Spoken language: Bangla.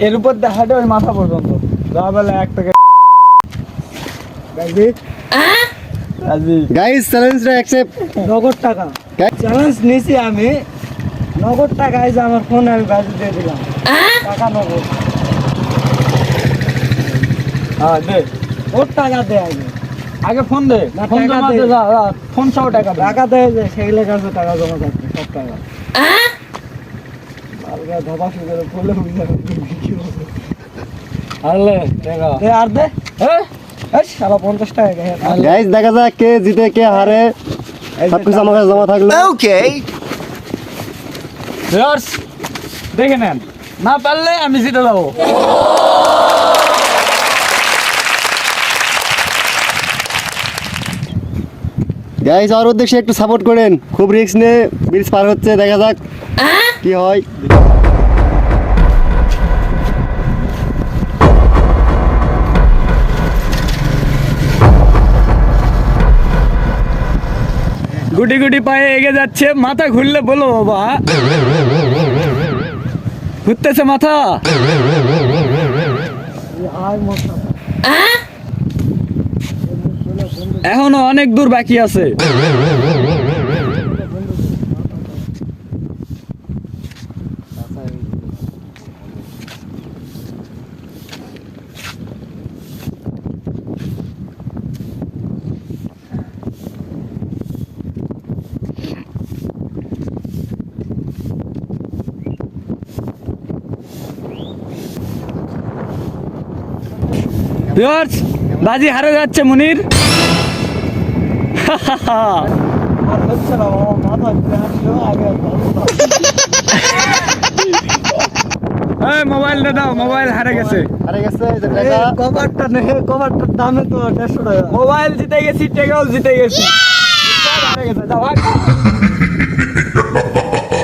এর উপর দিয়ে হাঁটে ওই মাথা পর্যন্ত যা বেলা 1 টাকা গাইস চ্যালেঞ্জটা অ্যাকসেপ্ট। নগদ টাকা চ্যালেঞ্জ নিছি আমি, নগদ টাকা এই যে আমার ফোন আমি বাজে দিয়ে দিলাম টাকা নগদ। হ্যাঁ দে, ওর টাকা দে আগে, আগে ফোন দে, ফোন জমা দে, যা ফোন সহ টাকা টাকা দে, যে সেগুলোর কাছে টাকা জমা থাকবে সব টাকা আলগা ধাবা শুরু বলে বুঝা আলে টাকা দে আর দে। এই শালা 50 টাকা গাইস দেখা যাক কে জিতে কে হারে, সবকিছু আমার কাছে জমা থাকলো। ওকে ভিউয়ার্স দেখে নেন, না পারলে আমি জিতে যাবো। গাইস আর উদ্দেশ্যে একটু সাপোর্ট করেন, খুব রিস্ক নিয়ে ব্রিজ পার হচ্ছে, দেখা যাক কি হয়। গুটি গুটি পায়ে এগিয়ে যাচ্ছে, মাথা ঘুরলে বলো বাবা, ঘুরতেছে মাথা। এখনো অনেক দূর বাকি আছে। ভিউয়ার্স বাজি হারে যাচ্ছে মুনির। মোবাইলটা দাও, মোবাইল হারে গেছে। হারে গেছে এই যে টাকা। কভারটা নে, কভারটার দামে তো 150 টাকা। মোবাইল জিতে গেছি, টাকাও জিতে গেছি, হারে গেছে। যাও